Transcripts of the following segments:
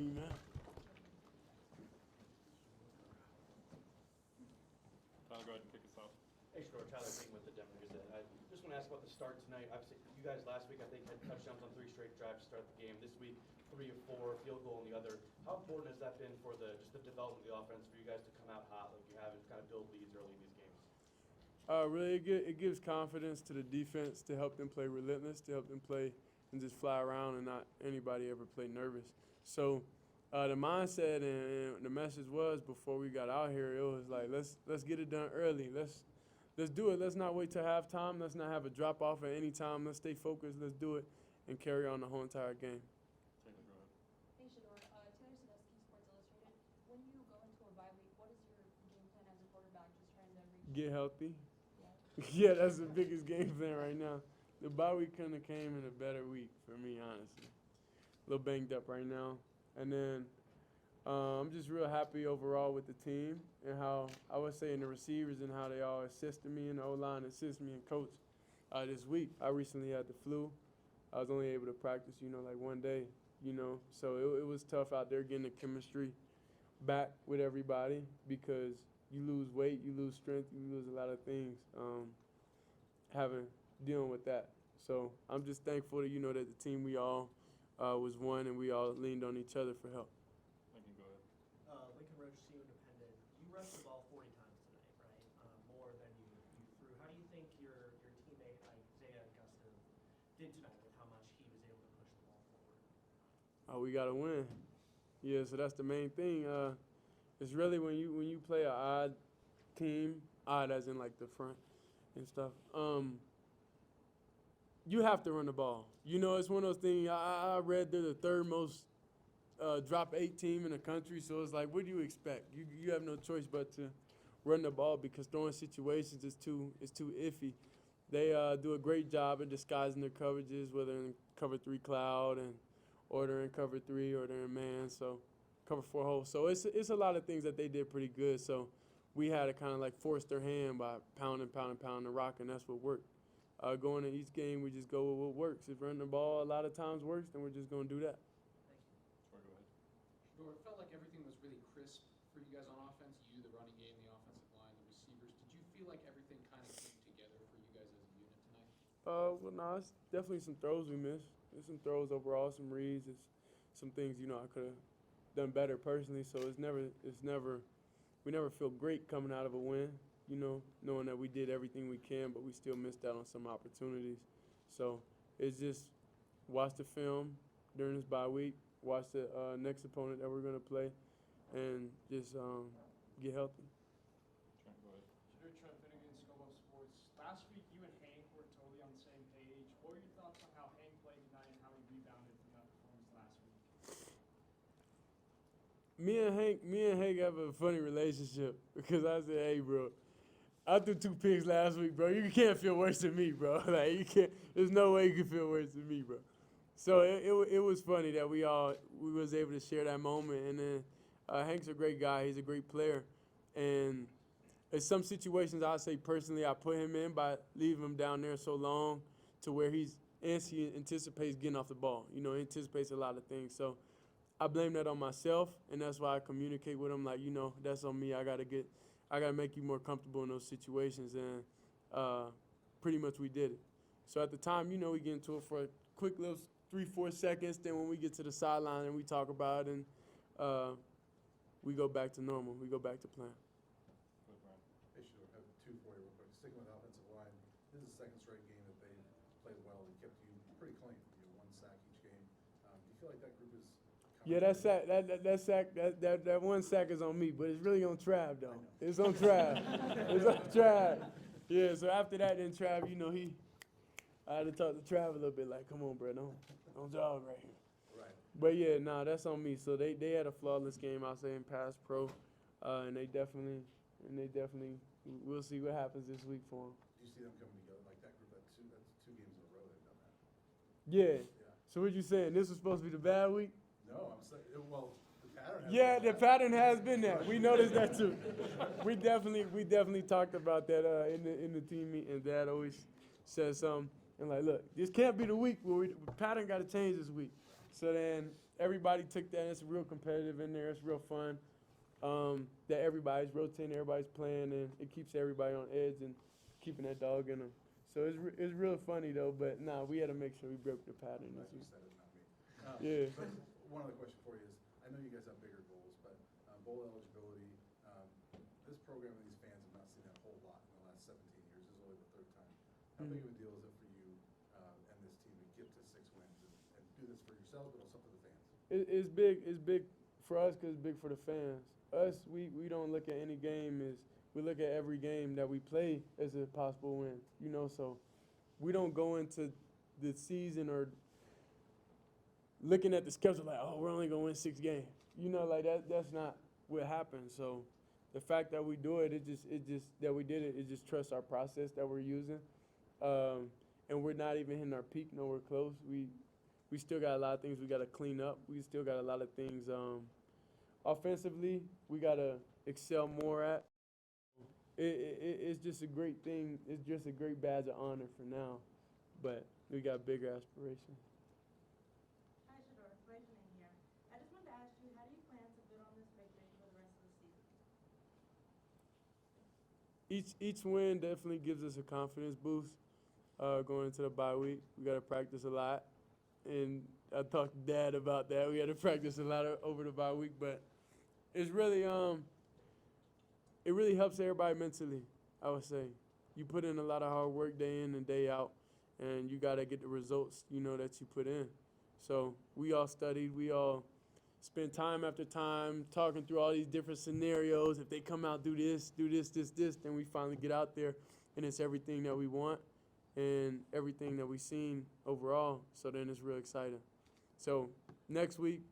me, man. Tyler, go ahead and kick us off. Hey, Shedeur, Tyler Payton with the Denver Gazette. I just want to ask about the start tonight. Obviously, you guys last week, I think, had touchdowns on 3 straight drives to start the game. This week, 3 of 4, field goal on the other. How important has that been for just the development of the offense for you guys to come out hot like you have and kind of build leads early in these games? Really, it gives confidence to the defense to help them play relentless, to help them play and just fly around and not anybody ever play nervous. So the mindset and the message was before we got out here, it was like let's get it done early. Let's do it. Let's not wait till halftime. Let's not have a drop off at any time. Let's stay focused. Let's do it and carry on the whole entire game. Taylor, go ahead. Hey, Shedeur. Taylor Cincinnati, Sports Illustrated. When you go into a bye week, what is your game plan as a quarterback? Just trying to reach. Get healthy. Yeah. Yeah, that's the biggest game plan right now. The bye week couldn't have came in a better week for me, honestly. A little banged up right now. And then I'm just real happy overall with the team and how I would say in the receivers and how they all assisted me and the O-line assisted me and coach this week. I recently had the flu. I was only able to practice, like one day, So it was tough out there getting the chemistry back with everybody because you lose weight, you lose strength, you lose a lot of things dealing with that. So I'm just thankful that, that the team we all was one and we all leaned on each other for help. Lincoln, go ahead. Lincoln Roach, CU Independent. You rushed the ball 40 times tonight, right? More than you threw. How do you think your teammate Isaiah Augusta did tonight with how much he was able to push the ball forward? We got to win. Yeah, so that's the main thing. It's really when you play an odd team, odd as in like the front and stuff. You have to run the ball. It's one of those things. I read they're the third most drop 8 team in the country, so it's like, what do you expect? You have no choice but to run the ball because throwing situations is too iffy. They do a great job of disguising their coverages, whether in cover 3 cloud or they're in cover 3 or they're in man, so cover 4 hole. So it's a lot of things that they did pretty good. So we had to kind of like force their hand by pounding the rock, and that's what worked. Going in each game, we just go with what works. If running the ball a lot of times works, then we're just going to do that. Troy, go ahead. Shedeur, it felt like everything was really crisp for you guys on offense. You, the running game, the offensive line, the receivers. Did you feel like everything kind of came together for you guys as a unit tonight? Well, no, it's definitely some throws we missed. There's some throws overall, some reads, it's some things I could have done better personally. So we never feel great coming out of a win. Knowing that we did everything we can, but we still missed out on some opportunities. So it's just watch the film during this bye week, watch the next opponent that we're going to play, and just get healthy. Trent, go ahead. Shedeur, Trent Finnegan, Scobo Sports. Last week, you and Hank were totally on the same page. What were your thoughts on how Hank played tonight and how he rebounded from that performance last week? Me and Hank have a funny relationship because I said, hey, bro, I threw 2 picks last week, bro. You can't feel worse than me, bro. Like you can't. There's no way you can feel worse than me, bro. So it was funny that we was able to share that moment. And then Hank's a great guy. He's a great player. And in some situations, I say personally, I put him in by leaving him down there so long to where he anticipates getting off the ball. He anticipates a lot of things. So I blame that on myself, and that's why I communicate with him like, that's on me. I gotta make you more comfortable in those situations, and pretty much we did it. So at the time, we get into it for a quick little 3-4 seconds. Then when we get to the sideline and we talk about it, and we go back to normal. We go back to plan. Go ahead, Brian. Hey, Shedeur, I have 2 for you real quick. Sticking with the offensive line, this is the second straight game that they played well. They kept you pretty clean. You had 1 sack each game. Do you feel like that group is Yeah, that sack, that 1 sack is on me, but it's really on Trav though. It's on Trav. It's on Trav. Yeah. So after that, then Trav, I had to talk to Trav a little bit, like, come on, bro, don't jog right here. right? But yeah, that's on me. So they had a flawless game, I'll say, in pass pro, and they definitely, we'll see what happens this week for them. Do you see them coming together like that group? That's 2 games in a row they've done that. Yeah. Yeah. So what you saying? This was supposed to be the bad week? No, I'm saying, well, the pattern has Yeah, been the that. pattern has been that. We noticed that too. We definitely talked about that in the team meeting. Dad always says something and like, look, this can't be the week where the pattern got to change this week. So then everybody took that. It's real competitive in there. It's real fun. That everybody's rotating, everybody's playing, and it keeps everybody on edge and keeping that dog in them. So it's real funny though. But nah, we had to make sure we broke the pattern Glad this you week. said it, not me. Yeah. But one other question for you is, I know you guys have bigger goals, but bowl eligibility, this program and these fans have not seen that a whole lot in the last 17 years. This is only the third time. How big of a deal is it for you and this team to get to 6 wins and do this for yourselves, but also for the fans? It's big. It's big for us because it's big for the fans. Us, we don't look at any game as we look at every game that we play as a possible win. You know, so we don't go into the season or looking at the schedule like, oh, we're only gonna win 6 games. You know, like that's not what happens. So the fact that we do it, it just that we did it. It just trust our process that we're using, and we're not even hitting our peak nowhere close. We still got a lot of things we got to clean up. We still got a lot of things offensively we got to excel more at. It's just a great thing. It's just a great badge of honor for now, but we got bigger aspirations. Hi, Shedeur. Benjamin here. I just wanted to ask you, how do you plan to build on this victory for the rest of the season? Each win definitely gives us a confidence boost going into the bye week. We got to practice a lot, and I talked to Dad about that. We had to practice a lot over the bye week, but it's really it really helps everybody mentally. I would say you put in a lot of hard work day in and day out, and you got to get the results that you put in. So we all studied. We all spent time after time talking through all these different scenarios. If they come out, do this, then we finally get out there, and it's everything that we want and everything that we've seen overall. So then it's real exciting. So next week,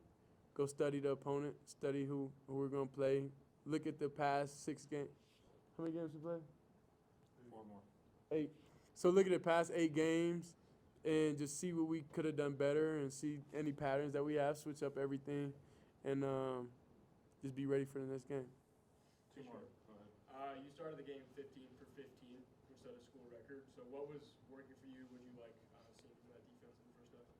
go study the opponent, study who we're going to play, look at the past 6 games. How many games we played? 4 more. 8. So look at the past 8 games and just see what we could have done better and see any patterns that we have, switch up everything, and just be ready for the next game. 2 more. Go ahead. You started the game 15 for 15, which set a school record. So what was working for you? What did you like seeing from that defense in the first half?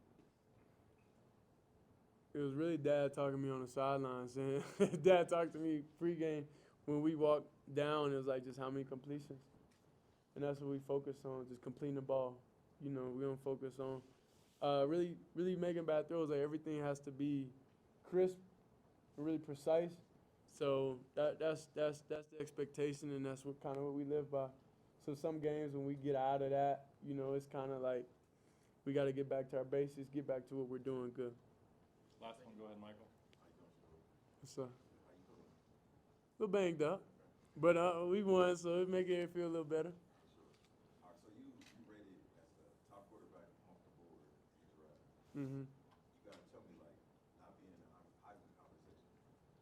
It was really Dad talking to me on the sidelines. And Dad talked to me pregame when we walked down. It was like just how many completions. And that's what we focus on, just completing the ball. We don't focus on really making bad throws. Like everything has to be crisp and really precise. So that's the expectation, and that's what we live by. So some games when we get out of that, it's kind of like we got to get back to our basics, get back to what we're doing good. Last one. Go ahead, Michael. So, a little banged up, but we won, so it make it feel a little better. All right, so you rated as the top quarterback off the board in the draft. Mm-hmm. You gotta tell me, like, not being in the Heisman conversation,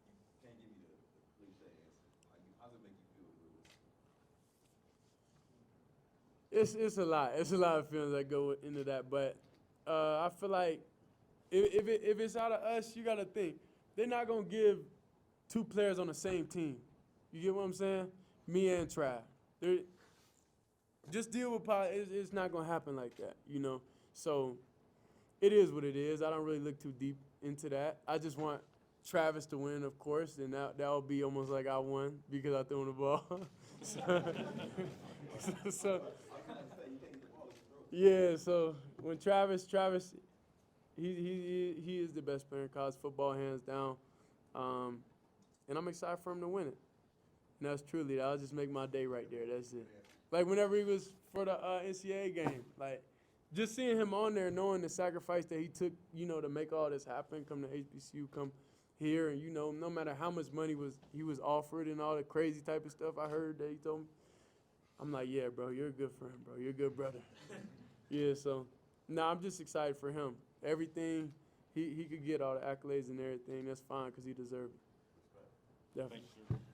you can't give me the cliche answer. Like, how does it make you feel to lose? It's a lot. It's a lot of feelings that go into that, but I feel like if it's out of us, you gotta think they're not gonna give 2 players on the same team. You get what I'm saying? Me and Trav. Just deal with it's not gonna happen like that, So it is what it is. I don't really look too deep into that. I just want Travis to win, of course, and that'll be almost like I won because I threw him the ball. so yeah. So when Travis. He is the best player in college football, hands down, and I'm excited for him to win it. And that'll just make my day right there. That's it. Like whenever he was for the NCAA game, like just seeing him on there, knowing the sacrifice that he took, to make all this happen, come to HBCU, come here, and no matter how much money he was offered and all the crazy type of stuff I heard that he told me, I'm like, yeah, bro, you're a good friend, bro, you're a good brother. Yeah, so I'm just excited for him. Everything, he could get all the accolades and everything. That's fine because he deserves it. Definitely. Thank you, sir.